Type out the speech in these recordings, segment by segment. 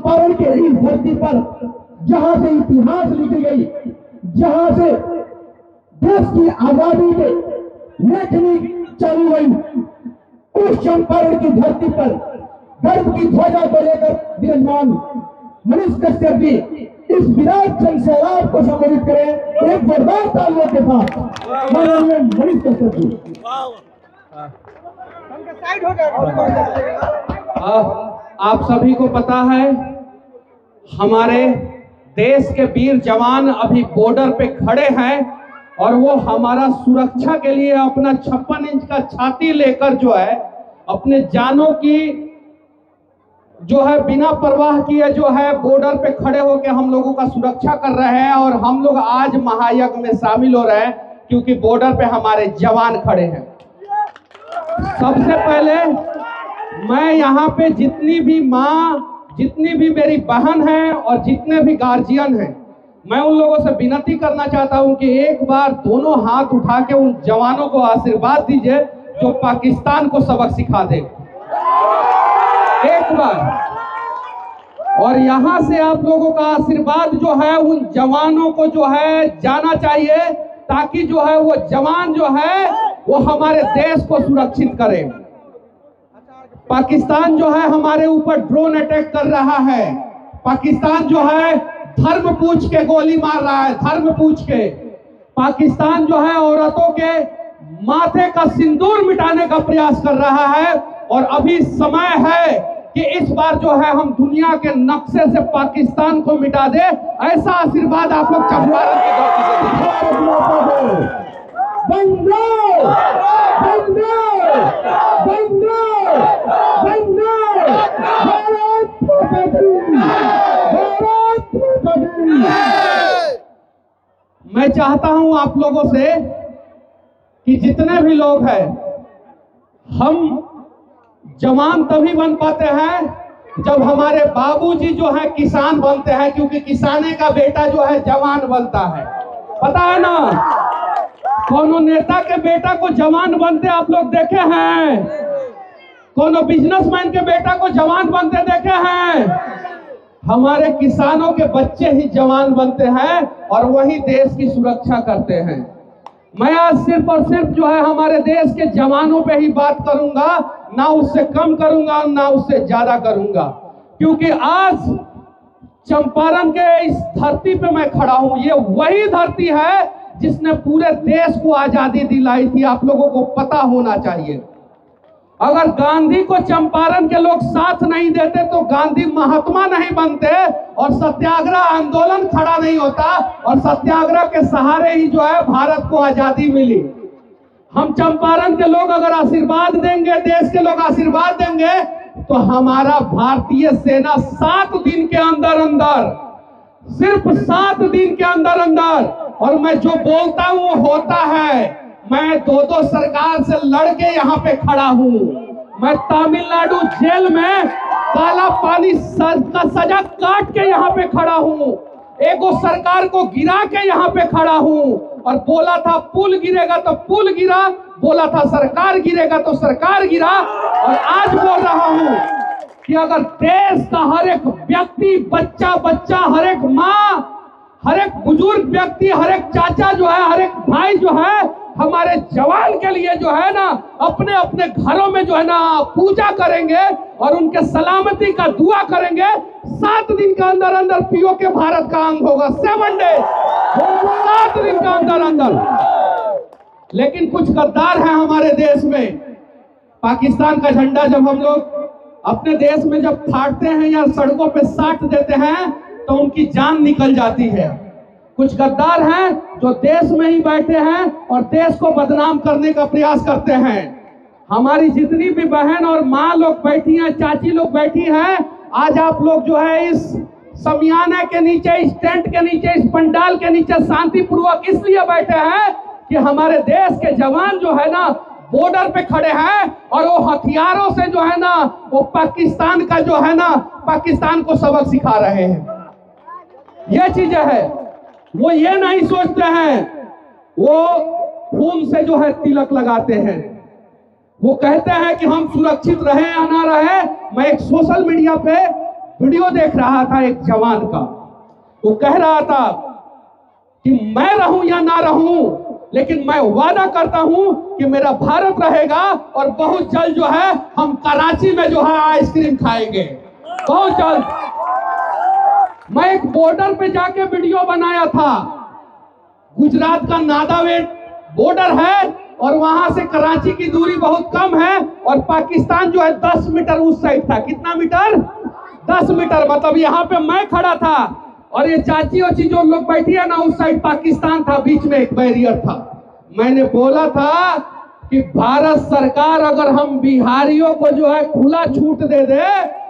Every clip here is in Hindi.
चंपारण के इस धरती पर जहां से इतिहास लिखी गई, जहां से देश की आजादी के लेखनी चली गई, उस चंपारण की धरती पर गर्व की ध्वजा को लेकर विराजमान मनीष कश्यप जी इस विराट जन सैलाब को संबोधित करें एक जोरदार तालियों के साथ। माननीय मनीष कश्यप जी। आप सभी को पता है हमारे देश के वीर जवान अभी बॉर्डर पे खड़े हैं और वो हमारा सुरक्षा के लिए अपना 56 इंच का छाती लेकर जो है अपने जानों की जो है बिना परवाह किए जो है बॉर्डर पे खड़े होकर हम लोगों का सुरक्षा कर रहे हैं। और हम लोग आज महायज्ञ में शामिल हो रहे हैं क्योंकि बॉर्डर पे हमारे जवान खड़े हैं। सबसे पहले मैं यहाँ पे जितनी भी माँ, जितनी भी मेरी बहन है और जितने भी गार्जियन हैं, मैं उन लोगों से विनती करना चाहता हूँ कि एक बार दोनों हाथ उठा के उन जवानों को आशीर्वाद दीजिए जो पाकिस्तान को सबक सिखा दे, एक बार। और यहाँ से आप लोगों का आशीर्वाद जो है उन जवानों को जो है जाना चाहिए ताकि जो है वो जवान जो है वो हमारे देश को सुरक्षित करे। पाकिस्तान जो है हमारे ऊपर ड्रोन अटैक कर रहा है, पाकिस्तान जो है धर्म पूछ के गोली मार रहा है, धर्म पूछ के। पाकिस्तान जो है औरतों के माथे का सिंदूर मिटाने का प्रयास कर रहा है। और अभी समय है कि इस बार जो है हम दुनिया के नक्शे से पाकिस्तान को मिटा दे। ऐसा आशीर्वाद आप लोग चंपारण की धरती से दीजिए। मैं चाहता हूं आप लोगों से कि जितने भी लोग हैं, हम जवान तभी बन पाते हैं जब हमारे बाबूजी जो है किसान बनते हैं, क्योंकि किसाने का बेटा जो है जवान बनता है। पता है ना, कोनो नेता के बेटा को जवान बनते आप लोग देखे हैं? कोनो बिजनेसमैन के बेटा को जवान बनते देखे हैं? हमारे किसानों के बच्चे ही जवान बनते हैं और वही देश की सुरक्षा करते हैं। मैं आज सिर्फ और सिर्फ जो है हमारे देश के जवानों पे ही बात करूंगा, ना उससे कम करूंगा ना उससे ज्यादा करूंगा, क्योंकि आज चंपारण के इस धरती पे मैं खड़ा हूं। ये वही धरती है जिसने पूरे देश को आजादी दिलाई थी, आप लोगों को पता होना चाहिए। अगर गांधी को चंपारण के लोग साथ नहीं देते तो गांधी महात्मा नहीं बनते और सत्याग्रह आंदोलन खड़ा नहीं होता, और सत्याग्रह के सहारे ही जो है भारत को आजादी मिली। हम चंपारण के लोग अगर आशीर्वाद देंगे, देश के लोग आशीर्वाद देंगे, तो हमारा भारतीय सेना 7 दिन के अंदर अंदर, सिर्फ 7 दिन के अंदर अंदर, और मैं जो बोलता हूं वो होता है। मैं 2 सरकार से लड़के यहाँ पे खड़ा हूँ। मैं तमिलनाडु जेल में काला पानी का सजा काट के यहाँ पे खड़ा हूँ। एगो सरकार को गिरा के यहाँ पे खड़ा हूँ, और बोला था पुल गिरेगा तो पुल गिरा, बोला था सरकार गिरेगा तो सरकार गिरा। और आज बोल रहा हूँ कि अगर देश का हर एक व्यक्ति, बच्चा बच्चा, हर एक माँ, हर एक बुजुर्ग व्यक्ति, हर एक चाचा जो है, हर एक भाई जो है हमारे जवान के लिए जो है ना अपने अपने घरों में जो है ना पूजा करेंगे और उनके सलामती का दुआ करेंगे, 7 दिन के अंदर अंदर पीओके भारत का अंग होगा। 7 डेज, 7 दिन के अंदर अंदर। लेकिन कुछ गद्दार हैं हमारे देश में। पाकिस्तान का झंडा जब हम लोग अपने देश में जब फाड़ते हैं या सड़कों पे साट देते हैं तो उनकी जान निकल जाती है। कुछ गद्दार हैं जो देश में ही बैठे हैं और देश को बदनाम करने का प्रयास करते हैं। हमारी जितनी भी बहन और माँ लोग बैठी हैं, चाची लोग बैठी हैं, आज आप लोग जो है इस समियाने के नीचे, इस टेंट के नीचे, इस पंडाल के नीचे शांतिपूर्वक इसलिए बैठे हैं कि हमारे देश के जवान जो है ना बॉर्डर पे खड़े हैं और वो हथियारों से जो है ना वो पाकिस्तान का जो है ना पाकिस्तान को सबक सिखा रहे हैं। ये चीजें है, वो ये नहीं सोचते हैं, वो खून से जो है तिलक लगाते हैं। वो कहते हैं कि हम सुरक्षित रहे या ना रहे। मैं एक सोशल मीडिया पे वीडियो देख रहा था एक जवान का, वो कह रहा था कि मैं रहूं या ना रहूं, लेकिन मैं वादा करता हूं कि मेरा भारत रहेगा और बहुत जल्द जो है हम कराची में जो है आइसक्रीम खाएंगे, बहुत जल्द। मैं एक बॉर्डर पे जाके वीडियो बनाया था, गुजरात का नादावेट बॉर्डर है और वहां से कराची की दूरी बहुत कम है और पाकिस्तान जो है 10 मीटर उस साइड था। कितना मीटर? 10 मीटर। मतलब यहाँ पे मैं खड़ा था और ये चाची वाची जो लोग बैठी है ना, उस साइड पाकिस्तान था, बीच में एक बैरियर था। मैंने बोला था कि भारत सरकार अगर हम बिहारियों को जो है खुला छूट दे दे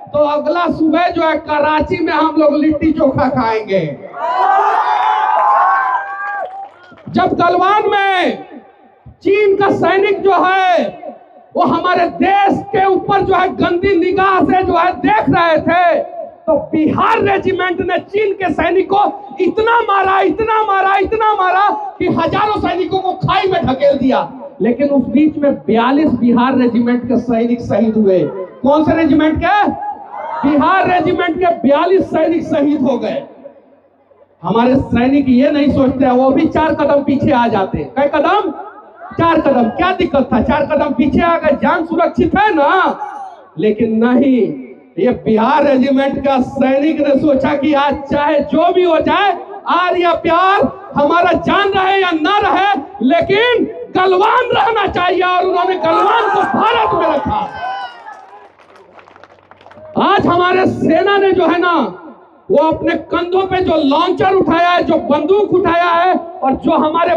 तो अगला सुबह जो है कराची में हम लोग लिट्टी चोखा खाएंगे। जब गलवान में चीन का सैनिक जो है वो हमारे देश के ऊपर जो है गंदी निगाह से जो है देख रहे थे, तो बिहार रेजिमेंट ने चीन के सैनिक को इतना मारा, इतना मारा, इतना मारा कि हजारों सैनिकों को खाई में ढकेल दिया। लेकिन उस बीच में 42 बिहार रेजिमेंट के सैनिक शहीद हुए। कौन से रेजिमेंट के? बिहार रेजिमेंट के 42 सैनिक शहीद हो गए। हमारे सैनिक ये नहीं सोचते, वो भी 4 कदम पीछे आ जाते। कई कदम? 4 कदम। क्या दिक्कत था? 4 कदम पीछे आ गए, जान सुरक्षित है ना। लेकिन नहीं, ये बिहार रेजिमेंट का सैनिक ने सोचा कि आज चाहे जो भी हो जाए, आर या प्यार, हमारा जान रहे या ना रहे, लेकिन गलवान रहना चाहिए। और उन्होंने गलवान को भारत में रखा। आज हमारे सेना ने जो है ना, वो अपने कंधों पे जो लॉन्चर उठाया है, जो बंदूक उठाया है, और जो हमारे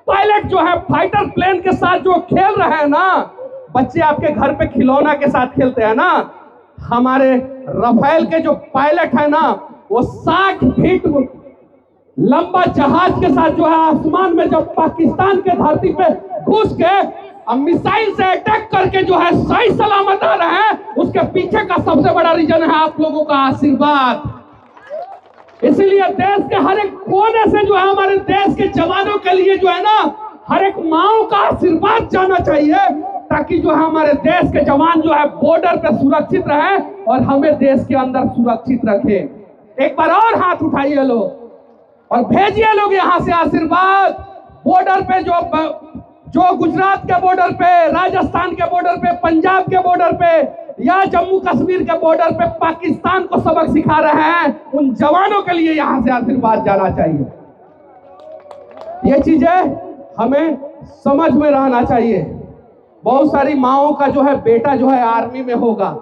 पायलट जो है फाइटर प्लेन के साथ जो खेल रहे हैं ना, बच्चे आपके घर पे खिलौना के साथ खेलते हैं ना, हमारे राफेल के जो पायलट है ना, वो 60 फीट लंबा जहाज के साथ जो है आसमान में जब पाकिस्तान के धरती पे घुस के अब मिसाइल से अटैक करके जो है सही सलामत आ रहे हैं, उसके पीछे का सबसे बड़ा रीजन है आप लोगों का आशीर्वाद। इसीलिए देश के हर एक कोने से जो है हमारे देश के जवानों के लिए जो है ना, हर एक माओ का आशीर्वाद जाना चाहिए, ताकि जो है हमारे देश के जवान जो है बॉर्डर पे सुरक्षित रहे और हमें देश के अंदर सुरक्षित रखे। एक बार और हाथ उठाइए लोग और भेजिए लोग यहाँ से आशीर्वाद। बॉर्डर पे जो गुजरात के बॉर्डर पे, राजस्थान के बॉर्डर पे, पंजाब के बॉर्डर पे या जम्मू कश्मीर के बॉर्डर पे पाकिस्तान को सबक सिखा रहे हैं, उन जवानों के लिए यहाँ से आशीर्वाद जाना चाहिए। ये चीजें हमें समझ में रहना चाहिए। बहुत सारी माओं का जो है बेटा जो है आर्मी में होगा।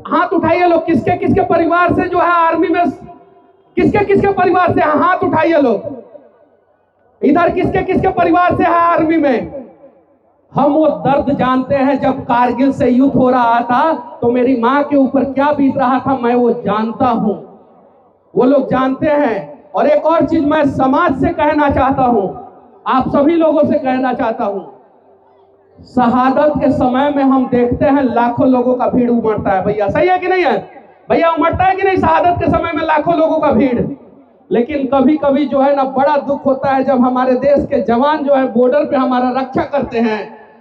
हाथ उठाइए लोग, किसके किसके परिवार से जो है आर्मी में, किसके किसके परिवार से, हाथ उठाइए लोग। इधर किसके किसके परिवार से है आर्मी में। हम वो दर्द जानते हैं, जब कारगिल से युद्ध हो रहा था तो मेरी माँ के ऊपर क्या बीत रहा था, मैं वो जानता हूं, वो लोग जानते हैं। और एक और चीज मैं समाज से कहना चाहता हूं, आप सभी लोगों से कहना चाहता हूं, शहादत के समय में हम देखते हैं लाखों लोगों का भीड़ उमड़ता है। भैया सही है कि नहीं है? भैया उमड़ता है कि नहीं शहादत के समय में लाखों लोगों का भीड़। लेकिन कभी कभी जो है ना बड़ा दुख होता है जब हमारे देश के जवान जो है बॉर्डर पे हमारा रक्षा करते हैं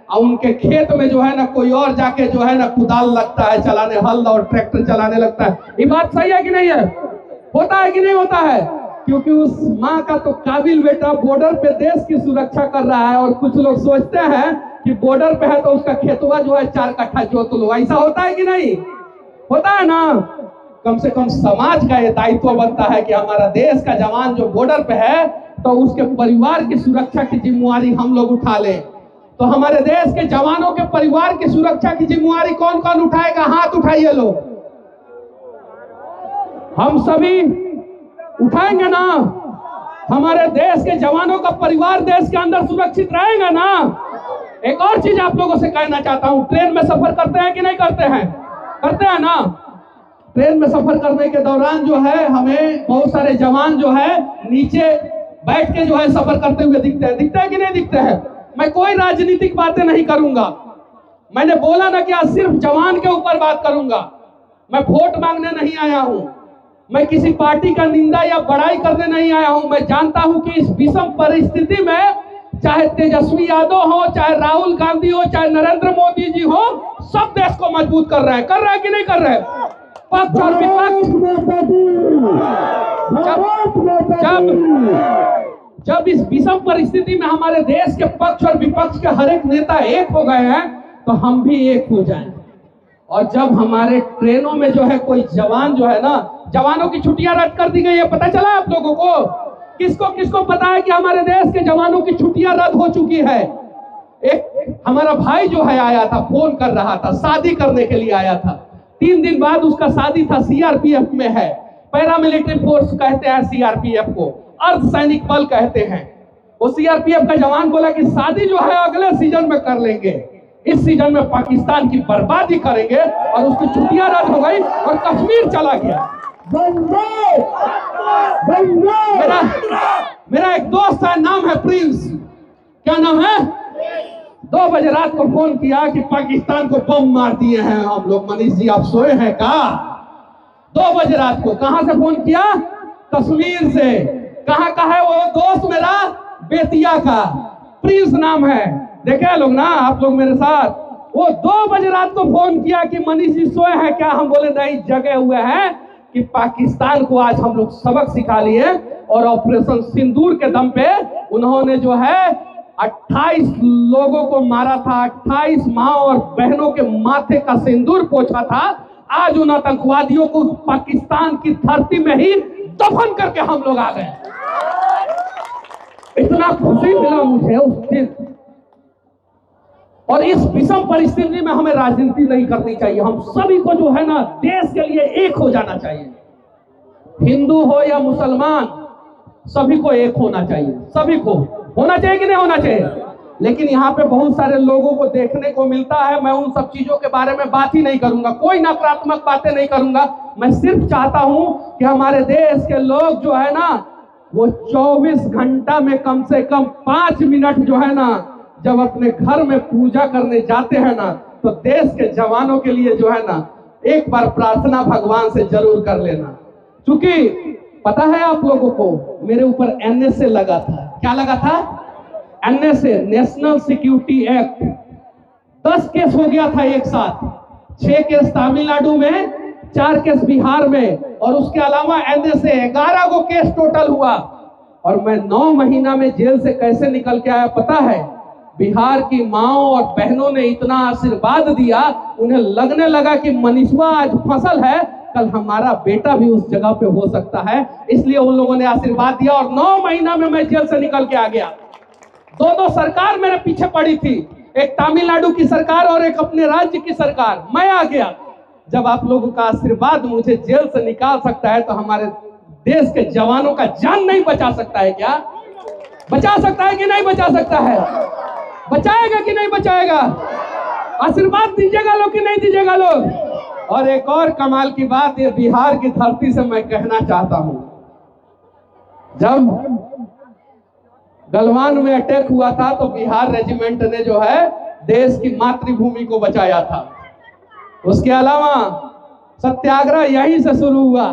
और उनके खेत में जो है ना कोई और जाके जो है ना कुदाल लगता है चलाने, हल और ट्रैक्टर चलाने लगता है। ये बात सही है कि नहीं है? होता है कि नहीं होता है? क्योंकि उस माँ का तो काबिल बेटा बॉर्डर पे देश की सुरक्षा कर रहा है और कुछ लोग सोचते हैं कि बॉर्डर पे है तो उसका खेतवा जो है 4 कट्ठा जोत लो। ऐसा होता है कि नहीं होता है ना? कम से कम समाज का ये दायित्व बनता है कि हमारा देश का जवान जो बॉर्डर पे है तो उसके परिवार की सुरक्षा की जिम्मेवारी हम लोग उठा लें। तो हमारे देश के जवानों के परिवार की सुरक्षा की जिम्मेवारी कौन कौन उठाएगा? हाथ उठाइए लोग। हम सभी उठाएंगे ना? हमारे देश के जवानों का परिवार देश के अंदर सुरक्षित रहेगा ना? एक और चीज आप लोगों से कहना चाहता हूं, ट्रेन में सफर करते हैं कि नहीं करते हैं? करते हैं ना? ट्रेन में सफर करने के दौरान जो है हमें बहुत सारे जवान जो है नीचे बैठ के जो है सफर करते हुए दिखते हैं कि नहीं दिखते हैं? मैं कोई राजनीतिक बातें नहीं करूंगा। मैंने बोला ना कि आज सिर्फ जवान के ऊपर बात करूंगा। मैं वोट मांगने नहीं आया हूं, मैं किसी पार्टी का निंदा या बड़ाई करने नहीं आया हूं। मैं जानता हूं कि इस विषम परिस्थिति में चाहे तेजस्वी यादव हो, चाहे राहुल गांधी हो, चाहे नरेंद्र मोदी जी हो, सब देश को मजबूत कर रहे हैं कि नहीं कर रहे हैं? पक्ष और विपक्ष जब इस विषम परिस्थिति में हमारे देश के पक्ष और विपक्ष के हर एक नेता एक हो गए हैं तो हम भी एक हो जाएं। और जब हमारे ट्रेनों में जो है कोई जवान जो है ना, जवानों की छुट्टियां रद्द कर दी गई है, पता चला आप लोगों को? किसको किसको पता है कि हमारे देश के जवानों की छुट्टियां रद्द हो चुकी है? एक हमारा भाई जो है आया था, फोन कर रहा था, शादी करने के लिए आया था। 3 दिन बाद उसका शादी था, सीआरपीएफ में है। पैरामिलिट्री फोर्स कहते हैं सीआरपीएफ को, अर्धसैनिक बल कहते हैं। वो सीआरपीएफ का जवान बोला कि शादी जो है अगले सीजन में कर लेंगे, इस सीजन में पाकिस्तान की बर्बादी करेंगे। और उसकी छुट्टियां रद्द हो गई और कश्मीर चला गया। मेरा एक दोस्त है, नाम है प्रिंस। क्या नाम है? 2 बजे रात को फोन किया कि पाकिस्तान को बम मार दिए हैं हम लोग। मनीष जी आप सोए हैं का? 2 बजे रात को। कहां से फोन किया? कश्मीर से। कहां का है वो दोस्त मेरा? बेतिया का। प्रिंस नाम है। देखे लोग ना आप लोग मेरे साथ। वो 2 बजे रात को फोन किया कि मनीष जी सोए हैं क्या? हम बोले नहीं, जगे हुए हैं कि पाकिस्तान को आज हम लोग सबक सिखा लिए। और ऑपरेशन सिंदूर के दम पे उन्होंने जो है 28 लोगों को मारा था। 28 माँ और बहनों के माथे का सिंदूर पोंछा था। आज उन आतंकवादियों को पाकिस्तान की धरती में ही दफन करके हम लोग आ गए। इतना खुशी मिला मुझे उस दिन। और इस विषम परिस्थिति में हमें राजनीति नहीं करनी चाहिए। हम सभी को जो है ना देश के लिए एक हो जाना चाहिए। हिंदू हो या मुसलमान, सभी को एक होना चाहिए। सभी को होना चाहिए कि नहीं होना चाहिए? लेकिन यहाँ पे बहुत सारे लोगों को देखने को मिलता है। मैं उन सब चीजों के बारे में बात ही नहीं करूंगा, कोई नकारात्मक बातें नहीं करूंगा। मैं सिर्फ चाहता हूं कि हमारे देश के लोग जो है ना, वो 24 घंटा में कम से कम 5 मिनट जो है ना, जब अपने घर में पूजा करने जाते हैं ना, तो देश के जवानों के लिए जो है ना, एक बार प्रार्थना भगवान से जरूर कर लेना। क्योंकि पता है आप लोगों को, मेरे ऊपर एनएसए लगा था। क्या लगा था? NSA, national security act. 10 case हो गया था एक साथ। 6 केस तमिलनाडु में, 4 केस बिहार में, और उसके अलावा एनएसए 11 को केस टोटल हुआ। और मैं 9 महीना में जेल से कैसे निकल के आया पता है? बिहार की माओ और बहनों ने इतना आशीर्वाद दिया, उन्हें लगने लगा कि मनीषवा आज फसल है, कल हमारा बेटा भी उस जगह पे हो सकता है। इसलिए उन लोगों ने आशीर्वाद दिया और 9 महीना में मैं जेल से निकल के आ गया। 2 सरकार मेरे पीछे पड़ी थी, एक तमिलनाडु की सरकार और एक अपने राज्य की सरकार। मैं आ गया। जब आप लोगों का आशीर्वाद मुझे जेल से निकाल सकता है, तो हमारे देश के जवानों का जान नहीं बचा सकता है क्या? बचा सकता है कि नहीं बचा सकता है? बचाएगा कि नहीं बचाएगा? आशीर्वाद दीजिएगा लोग कि नहीं दीजिएगा लोग? और एक और कमाल की बात, ये बिहार की धरती से मैं कहना चाहता हूं, जब गलवान में अटैक हुआ था तो बिहार रेजिमेंट ने जो है देश की मातृभूमि को बचाया था। उसके अलावा सत्याग्रह यहीं से शुरू हुआ।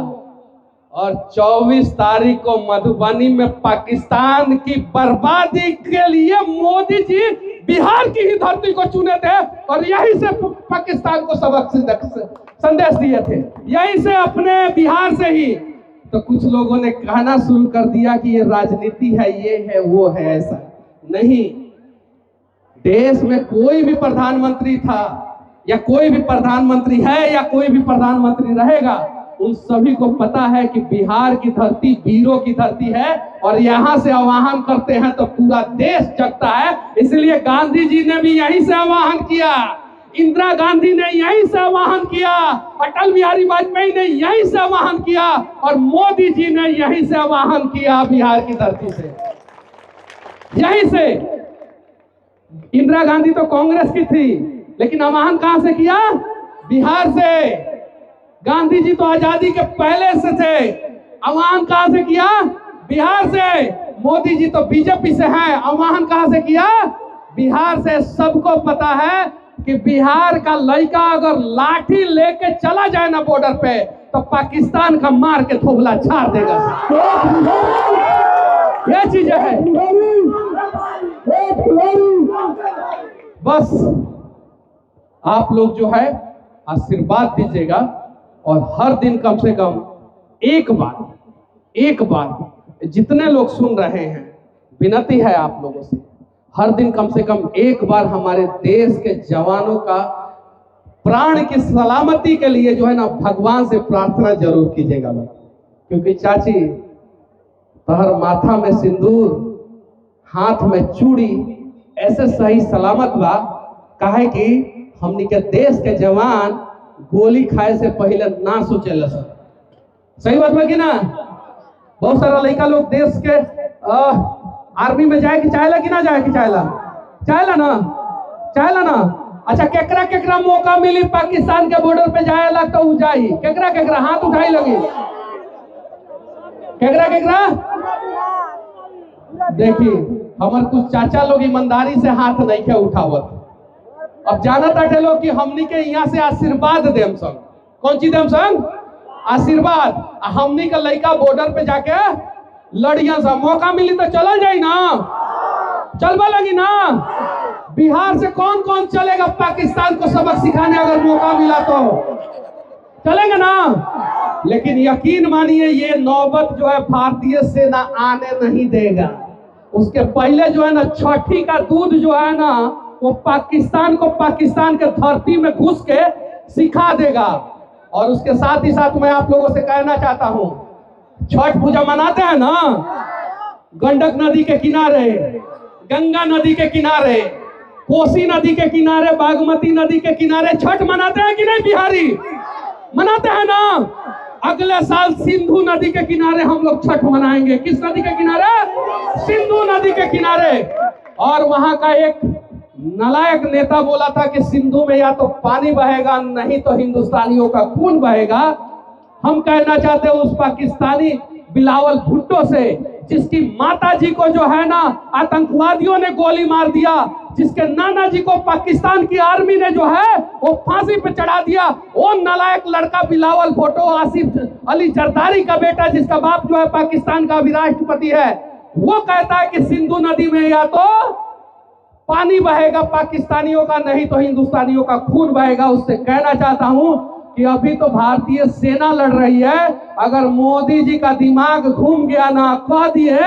और 24 तारीख को मधुबनी में पाकिस्तान की बर्बादी के लिए मोदी जी बिहार की ही धरती को चुने थे और यहीं से पाकिस्तान को सबक संदेश दिए थे, यहीं से, अपने बिहार से ही। तो कुछ लोगों ने कहना शुरू कर दिया कि ये राजनीति है, ये है, वो है। ऐसा नहीं। देश में कोई भी प्रधानमंत्री था या कोई भी प्रधानमंत्री है या कोई भी प्रधानमंत्री रहेगा, उन सभी को पता है कि बिहार की धरती वीरों की धरती है और यहाँ से आह्वान करते हैं तो पूरा देश जगता है। इसलिए गांधी जी ने भी यहीं से आह्वान किया, इंदिरा गांधी ने यहीं से आह्वान किया, अटल बिहारी वाजपेयी ने यहीं से आह्वान किया और मोदी जी ने यहीं से आह्वान किया बिहार की धरती से, यहीं से। इंदिरा गांधी तो कांग्रेस की थी, लेकिन आह्वान कहां से किया? बिहार से। गांधी जी तो आजादी के पहले से थे, आह्वान कहां से किया? बिहार से। मोदी जी तो बीजेपी से हैं, आह्वान कहां से किया? बिहार से। सबको पता है कि बिहार का लड़का अगर लाठी लेके चला जाए ना बॉर्डर पे, तो पाकिस्तान का मार के थोबला झाड़ देगा। ये चीजें है। बस आप लोग जो है आशीर्वाद दीजिएगा और हर दिन कम से कम एक बार जितने लोग सुन रहे हैं, विनती है आप लोगों से, हर दिन कम से कम एक बार हमारे देश के जवानों का प्राण की सलामती के लिए जो है ना भगवान से प्रार्थना जरूर कीजिएगा लोग। क्योंकि चाची, तहर माथा में सिंदूर, हाथ में चूड़ी ऐसे सही सलामत बा, काहे कि हमनी के देश के जवान गोली खाए से पहले ना सोचेला सर। सही बात बा कि ना? बहुत सारा लड़का लोग देश के आर्मी में जाए कि चाहेला कि ना जाए कि चाहेला ना। अच्छा, केकरा केकरा मौका मिली पाकिस्तान के बॉर्डर पे जाए ला तो उ जाई? केकरा हाथ उठाई लगी? केकरा देखी, हमार कुछ चाचा लोग ईमानदारी से हाथ नहीं के उठावत। अब जानत आटे लोग कि हमनी के यहाँ से आशीर्वाद देम संग। कौन चीज देम संग? आशीर्वाद। हमनी का लड़का बॉर्डर पे जाके लड़िया सा, मौका मिली तो चल जाई ना, चलवा लगी ना। बिहार से कौन कौन चलेगा पाकिस्तान को सबक सिखाने? अगर मौका मिला तो चलेगा ना। लेकिन यकीन मानिए, ये नौबत जो है भारतीय सेना आने नहीं देगा। उसके पहले जो है ना, छठी का दूध जो है ना, वो पाकिस्तान को पाकिस्तान के धरती में घुस के सिखा देगा। और उसके साथ ही साथ मैं आप लोगों से कहना चाहता हूं, छठ पूजा मनाते हैं ना, गंडक नदी के किनारे, गंगा नदी के किनारे, कोसी नदी के किनारे, बागमती नदी के किनारे छठ मनाते हैं कि नहीं? बिहारी मनाते हैं ना। अगले साल सिंधु नदी के किनारे हम लोग छठ मनाएंगे। किस नदी के किनारे? सिंधु नदी के किनारे। और वहां का एक नालायक नेता बोला था कि सिंधु में या तो पानी बहेगा, नहीं तो हिंदुस्तानियों का खून बहेगा। हम कहना चाहते हैं उस पाकिस्तानी बिलावल भुट्टो से, जिसकी माता जी को जो है ना आतंकवादियों ने गोली मार दिया, जिसके नाना जी को पाकिस्तान की आर्मी ने जो है वो फांसी पे चढ़ा दिया, वो नालायक लड़का बिलावल भुट्टो, आसिफ अली जरदारी का बेटा, जिसका बाप जो है पाकिस्तान का राष्ट्रपति है, वो कहता है कि सिंधु नदी में या तो पानी बहेगा पाकिस्तानियों का, नहीं तो हिंदुस्तानियों का खून बहेगा। उससे कहना चाहता हूं कि अभी तो भारतीय सेना लड़ रही है। अगर मोदी जी का दिमाग घूम गया ना, कह दिए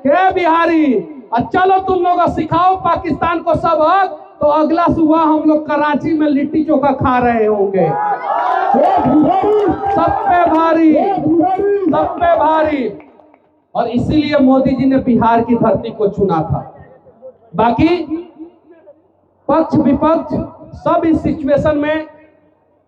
कि बिहारी चलो तुम लोग सिखाओ पाकिस्तान को सबक, तो अगला सुबह हम लोग कराची में लिट्टी चोखा खा रहे होंगे। सब पे भारी। और इसीलिए मोदी जी ने बिहार की धरती को चुना था। बाकी पक्ष विपक्ष सब इस सिचुएशन में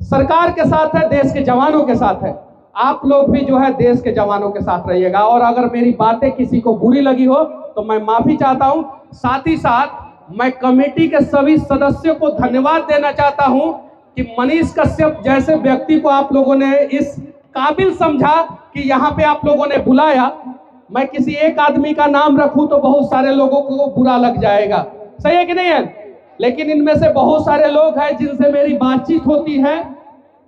सरकार के साथ है, देश के जवानों के साथ है। आप लोग भी जो है देश के जवानों के साथ रहिएगा। और अगर मेरी बातें किसी को बुरी लगी हो तो मैं माफी चाहता हूं। साथ ही साथ मैं कमेटी के सभी सदस्यों को धन्यवाद देना चाहता हूं कि मनीष कश्यप जैसे व्यक्ति को आप लोगों ने इस काबिल समझा कि यहाँ पे आप लोगों ने बुलाया। मैं किसी एक आदमी का नाम रखूं तो बहुत सारे लोगों को बुरा लग जाएगा, सही है कि नहीं है? लेकिन इनमें से बहुत सारे लोग हैं जिनसे मेरी बातचीत होती है,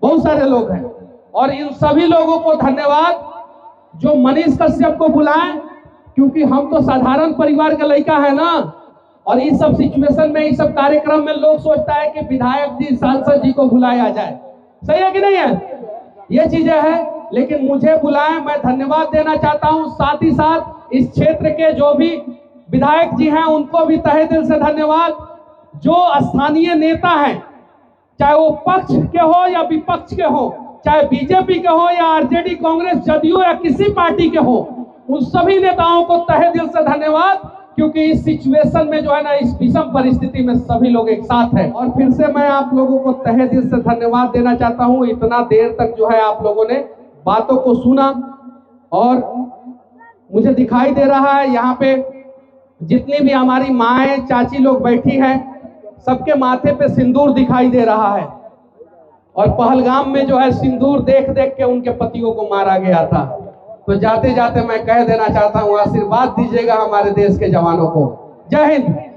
बहुत सारे लोग हैं। और इन सभी लोगों को धन्यवाद जो मनीष कश्यप को बुलाएं, क्योंकि हम तो साधारण परिवार का लड़का है ना। और इस सब सिचुएशन में, इस सब कार्यक्रम में लोग सोचता है कि विधायक जी, सांसद जी को बुलाया जाए, सही है कि नहीं है? ये चीजें हैं। लेकिन मुझे बुलाएं, मैं धन्यवाद देना चाहता हूं। साथ ही साथ इस क्षेत्र के जो भी विधायक जी हैं उनको भी तहे दिल से धन्यवाद। जो स्थानीय नेता हैं, चाहे वो पक्ष के हो या विपक्ष के हो, चाहे बीजेपी के हो या आरजेडी, कांग्रेस, जदयू या किसी पार्टी के हो, उन सभी नेताओं को तहे दिल से धन्यवाद। क्योंकि इस सिचुएशन में जो है ना, इस विषम परिस्थिति में सभी लोग एक साथ हैं। और फिर से मैं आप लोगों को तहे दिल से धन्यवाद देना चाहता हूं। इतना देर तक जो है आप लोगों ने बातों को सुना। और मुझे दिखाई दे रहा है यहाँ पे जितनी भी हमारी माएँ, चाची लोग बैठी हैं, सबके माथे पे सिंदूर दिखाई दे रहा है। और पहलगाम में जो है सिंदूर देख देख के उनके पतियों को मारा गया था। तो जाते जाते मैं कह देना चाहता हूँ, आशीर्वाद दीजिएगा हमारे देश के जवानों को। जय हिंद।